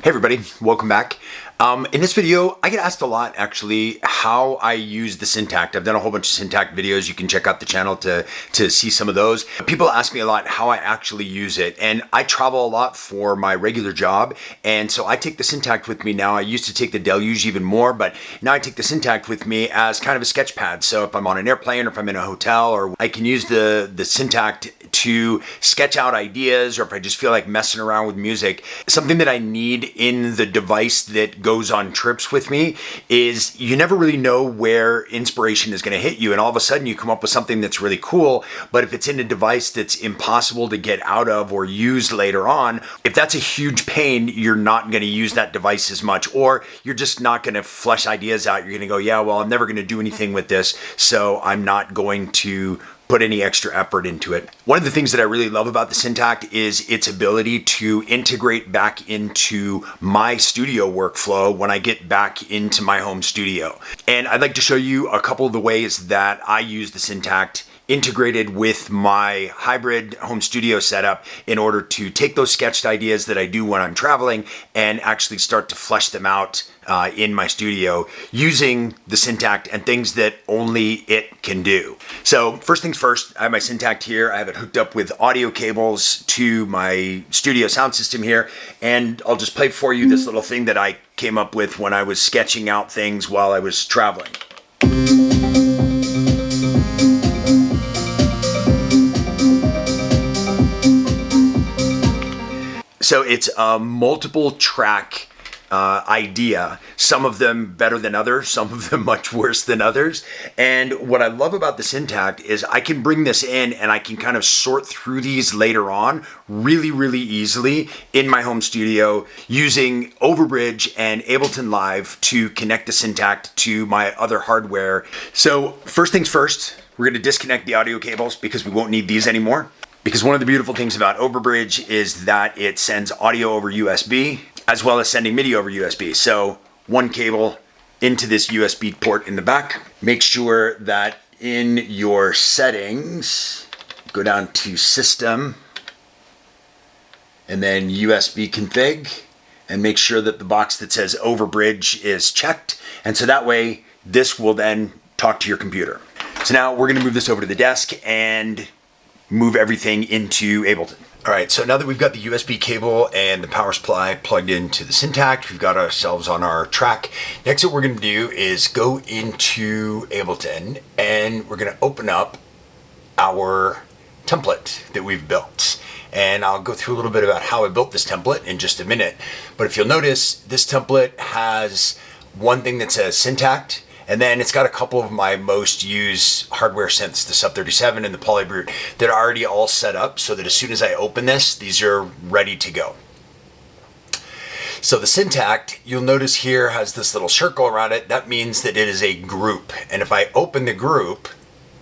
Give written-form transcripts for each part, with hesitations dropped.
Hey everybody, welcome back. In this video, I get asked a lot actually how I use the Syntakt. I've done a whole bunch of Syntakt videos. You can check out the channel to see some of those. People ask me a lot how I actually use it, and I travel a lot for my regular job, and so I take the Syntakt with me now. I used to take the Deluge even more, but now I take the Syntakt with me as kind of a sketch pad. So if I'm on an airplane or if I'm in a hotel, or I can use the Syntakt to sketch out ideas, or if I just feel like messing around with music. Something that I need in the device that goes on trips with me is you never really know where inspiration is going to hit you, and all of a sudden you come up with something that's really cool, but if it's in a device that's impossible to get out of or use later on, if that's a huge pain, you're not going to use that device as much, or you're just not going to flesh ideas out. You're going to go, yeah, well, I'm never going to do anything with this, so I'm not going to put any extra effort into it. One of the things that I really love about the Syntakt is its ability to integrate back into my studio workflow when I get back into my home studio. And I'd like to show you a couple of the ways that I use the Syntakt integrated with my hybrid home studio setup in order to take those sketched ideas that I do when I'm traveling and actually start to flesh them out in my studio using the Syntakt and things that only it can do. So first things first, I have my Syntakt here. I have it hooked up with audio cables to my studio sound system here, and I'll just play for you this little thing that I came up with when I was sketching out things while I was traveling. So it's a multiple track idea, some of them better than others, some of them much worse than others. And what I love about the Syntakt is I can bring this in and I can kind of sort through these later on really easily in my home studio using Overbridge and Ableton Live to connect the Syntakt to my other hardware. So first things first, we're going to disconnect the audio cables because we won't need these anymore. Because one of the beautiful things about Overbridge is that it sends audio over USB as well as sending MIDI over USB. So one cable into this USB port in the back. Make sure that in your settings, go down to System and then USB config, and make sure that the box that says Overbridge is checked. And so that way this will then talk to your computer. So now we're gonna move this over to the desk and move everything into Ableton. All right, so now that we've got the USB cable and the power supply plugged into the Syntakt, we've got ourselves on our track. Next, what we're gonna do is go into Ableton and we're gonna open up our template that we've built. And I'll go through a little bit about how I built this template in just a minute. But if you'll notice, this template has one thing that says Syntakt, and then it's got a couple of my most used hardware synths, the Sub 37 and the Polybrute, that are already all set up so that as soon as I open this, these are ready to go. So the Syntakt, you'll notice here, has this little circle around it. That means that it is a group. And if I open the group,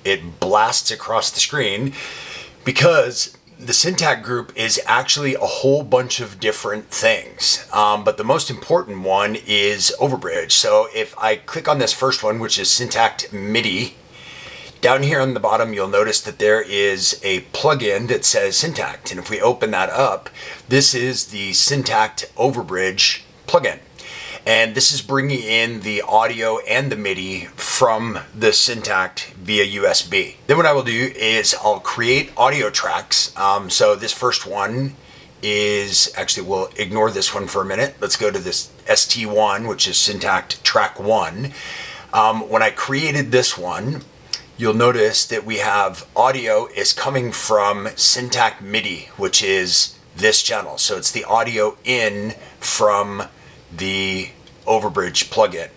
it blasts across the screen because the Syntakt group is actually a whole bunch of different things, but the most important one is Overbridge. So if I click on this first one, which is Syntakt Midi, down here on the bottom you'll notice that there is a plugin that says Syntakt, and if we open that up, this is the Syntakt Overbridge plugin. And this is bringing in the audio and the MIDI from the Syntakt via USB. Then what I will do is I'll create audio tracks. So this first one is, actually we'll ignore this one for a minute. Let's go to this ST1, which is Syntakt track 1. When I created this one, you'll notice that we have audio is coming from Syntakt Midi, which is this channel. So it's the audio in from the Overbridge plugin.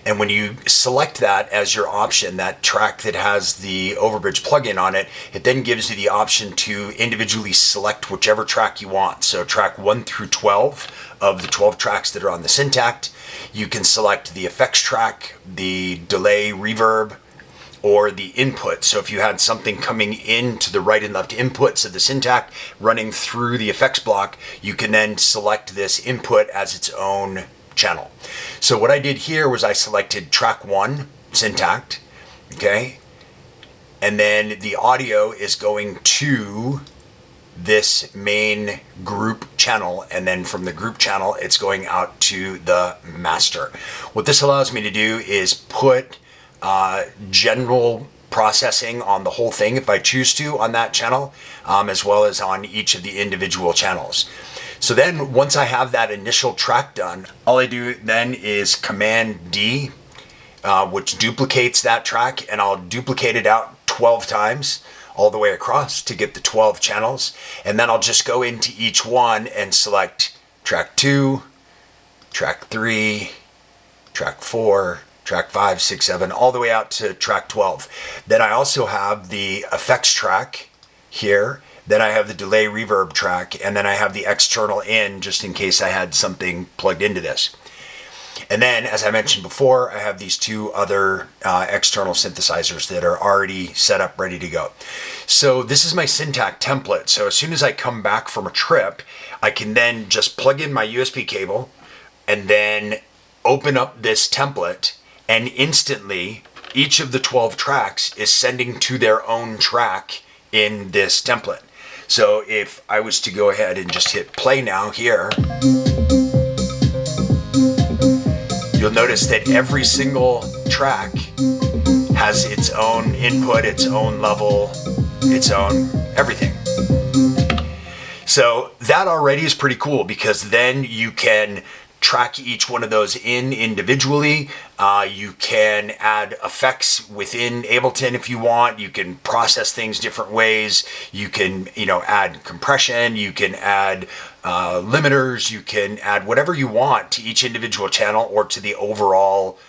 And when you select that as your option, that track that has the Overbridge plugin on it, it then gives you the option to individually select whichever track you want. So track 1 through 12 of the 12 tracks that are on the Syntakt. You can select the effects track, the delay, reverb, or the input. So if you had something coming into the right and left inputs of the Syntakt running through the effects block, you can then select this input as its own channel. So what I did here was I selected track 1, Syntakt, okay? And then the audio is going to this main group channel, and then from the group channel it's going out to the master. What this allows me to do is put general processing on the whole thing if I choose to on that channel, as well as on each of the individual channels. So then once I have that initial track done, all I do then is Command D, which duplicates that track, and I'll duplicate it out 12 times all the way across to get the 12 channels. And then I'll just go into each one and select track 2, track 3, track 4, track 5, 6, 7, all the way out to track 12. Then I also have the effects track here. Then I have the delay reverb track, and then I have the external in just in case I had something plugged into this. And then, as I mentioned before, I have these two other external synthesizers that are already set up, ready to go. So this is my Syntakt template. So as soon as I come back from a trip, I can then just plug in my USB cable and then open up this template, and instantly each of the 12 tracks is sending to their own track in this template. So if I was to go ahead and just hit play now here, you'll notice that every single track has its own input, its own level, its own everything. So that already is pretty cool, because then you can track each one of those in individually. You can add effects within Ableton if you want. You can process things different ways. You can, add compression. You can add limiters. You can add whatever you want to each individual channel or to the overall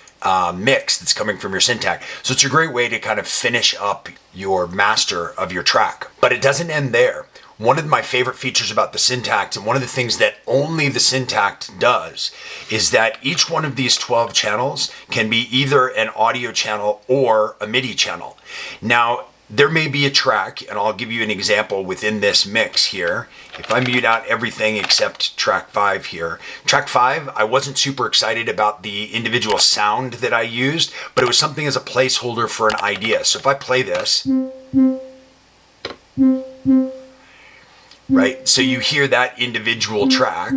mix that's coming from your Syntakt. So it's a great way to kind of finish up your master of your track. But it doesn't end there. One of my favorite features about the Syntakt, and one of the things that only the Syntakt does, is that each one of these 12 channels can be either an audio channel or a MIDI channel. Now, there may be a track, and I'll give you an example within this mix here. If I mute out everything except track 5 here. Track 5, I wasn't super excited about the individual sound that I used, but it was something as a placeholder for an idea. So if I play this, right? So you hear that individual track.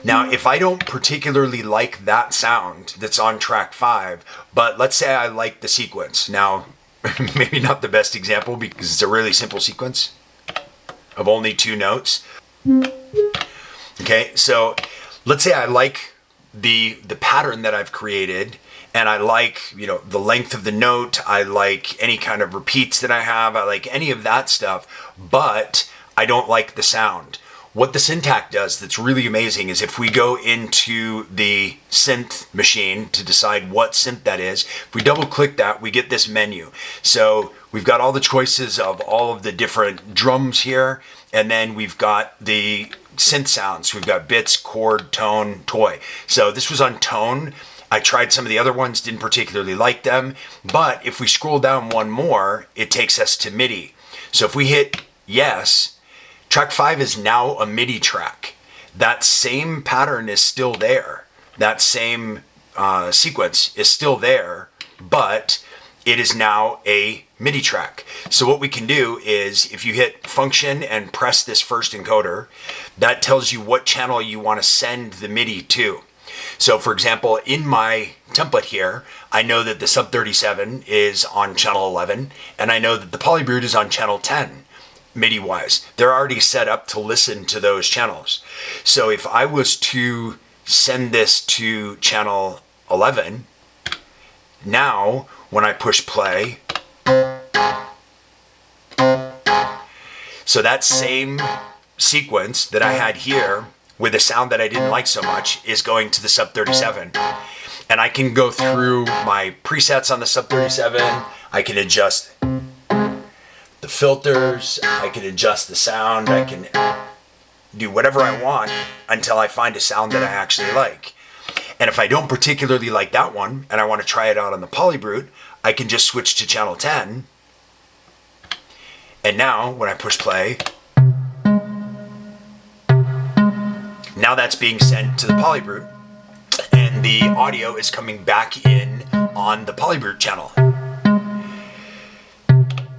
Now, if I don't particularly like that sound that's on track 5, but let's say I like the sequence. Now, maybe not the best example because it's a really simple sequence of only 2 notes. Okay, so let's say I like the pattern that I've created, and I like, the length of the note, I like any kind of repeats that I have, I like any of that stuff, but I don't like the sound. What the Syntakt does that's really amazing is if we go into the synth machine to decide what synth that is, if we double click that, we get this menu. So we've got all the choices of all of the different drums here, and then we've got the synth sounds. We've got bits, chord, tone, toy. So this was on tone. I tried some of the other ones, didn't particularly like them, but if we scroll down one more, it takes us to MIDI. So if we hit yes, track 5 is now a MIDI track. That same pattern is still there. That same sequence is still there, but it is now a MIDI track. So what we can do is if you hit function and press this first encoder, that tells you what channel you want to send the MIDI to. So for example, in my template here, I know that the sub 37 is on channel 11, and I know that the polybrute is on channel 10, MIDI wise. They're already set up to listen to those channels. So if I was to send this to channel 11, now when I push play, so that same sequence that I had here with a sound that I didn't like so much is going to the sub 37. And I can go through my presets on the sub 37. I can adjust the filters. I can adjust the sound. I can do whatever I want until I find a sound that I actually like. And if I don't particularly like that one and I want to try it out on the polybrute, I can just switch to channel 10. And now when I push play, now that's being sent to the polybrute, and the audio is coming back in on the polybrute channel.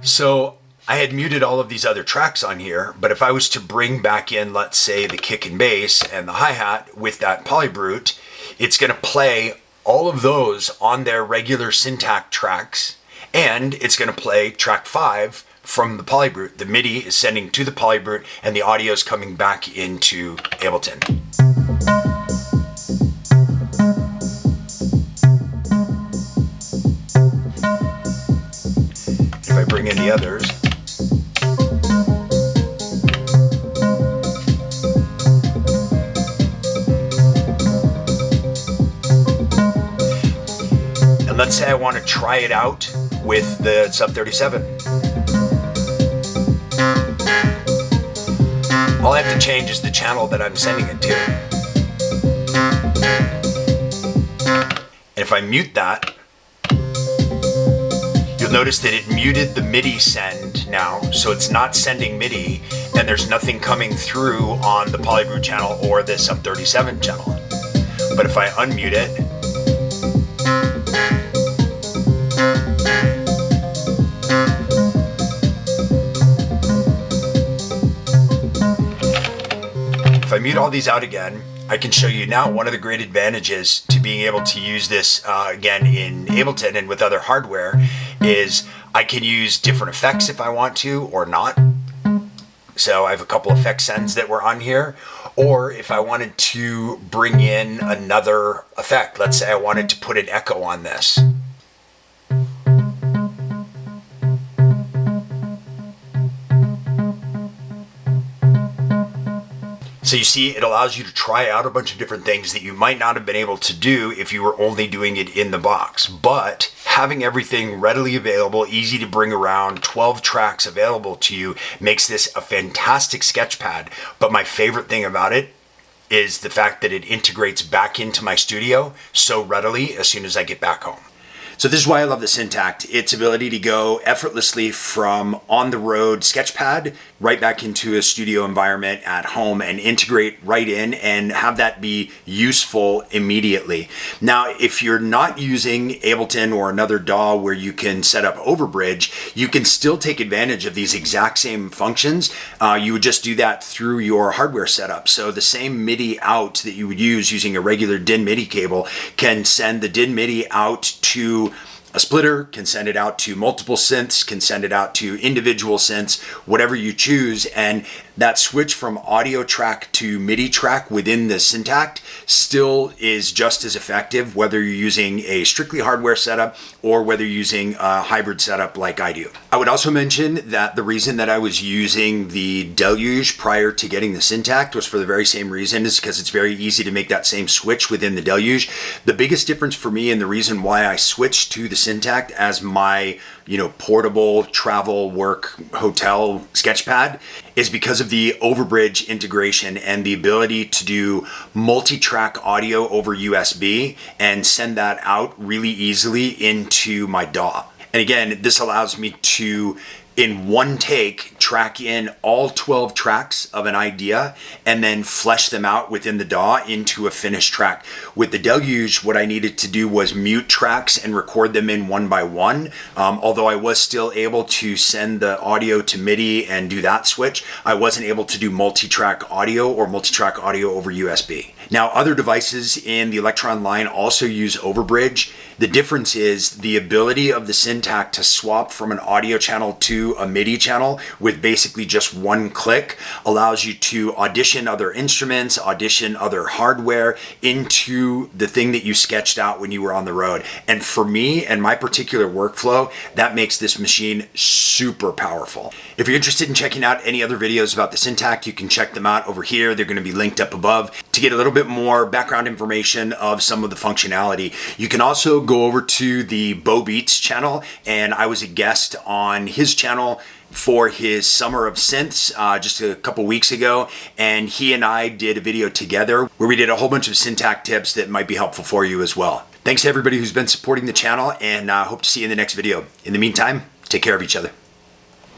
So I had muted all of these other tracks on here, but if I was to bring back in, let's say, the kick and bass and the hi-hat with that polybrute, it's going to play all of those on their regular Syntakt tracks, and it's going to play track 5 from the polybrute. The MIDI is sending to the polybrute, and the audio is coming back into Ableton. If I bring in the others, and let's say I want to try it out with the Sub 37. All I have to change is the channel that I'm sending it to. And if I mute that, you'll notice that it muted the MIDI send now, so it's not sending MIDI, and there's nothing coming through on the polybrute channel or the Sub 37 channel. But if I unmute it, if I mute all these out again, I can show you now one of the great advantages to being able to use this again in Ableton and with other hardware is I can use different effects if I want to or not. So I have a couple effect sends that were on here, or if I wanted to bring in another effect, let's say I wanted to put an echo on this. So you see, it allows you to try out a bunch of different things that you might not have been able to do if you were only doing it in the box. But having everything readily available, easy to bring around, 12 tracks available to you makes this a fantastic sketchpad. But my favorite thing about it is the fact that it integrates back into my studio so readily as soon as I get back home. So this is why I love the Syntakt. Its ability to go effortlessly from on-the-road sketchpad right back into a studio environment at home and integrate right in and have that be useful immediately. Now, if you're not using Ableton or another DAW where you can set up Overbridge, you can still take advantage of these exact same functions. You would just do that through your hardware setup. So the same MIDI out that you would use using a regular DIN MIDI cable can send the DIN MIDI out to a splitter, can send it out to multiple synths, can send it out to individual synths, whatever you choose. And that switch from audio track to MIDI track within the Syntakt still is just as effective, whether you're using a strictly hardware setup or whether you're using a hybrid setup like I do. I would also mention that the reason that I was using the Deluge prior to getting the Syntakt was for the very same reason, is because it's very easy to make that same switch within the Deluge. The biggest difference for me and the reason why I switched to the Syntakt as my portable travel work hotel sketchpad is because of the Overbridge integration and the ability to do multi-track audio over USB and send that out really easily into my DAW. And again, this allows me to, in one take, track in all 12 tracks of an idea and then flesh them out within the DAW into a finished track. With the Deluge, what I needed to do was mute tracks and record them in one by one. Although I was still able to send the audio to MIDI and do that switch, I wasn't able to do multi-track audio or multi-track audio over USB. Now, other devices in the Electron line also use Overbridge. The difference is the ability of the Syntakt to swap from an audio channel to a MIDI channel with basically just one click allows you to audition other instruments, audition other hardware into the thing that you sketched out when you were on the road. And for me and my particular workflow, that makes this machine super powerful. If you're interested in checking out any other videos about the Syntakt, you can check them out over here. They're going to be linked up above to get a little bit more background information of some of the functionality. You can also go over to the Bo Beats channel, and I was a guest on his channel for his Summer of Synths just a couple weeks ago, and he and I did a video together where we did a whole bunch of Syntakt tips that might be helpful for you as well. Thanks to everybody who's been supporting the channel, and hope to see you in the next video. In the meantime, take care of each other.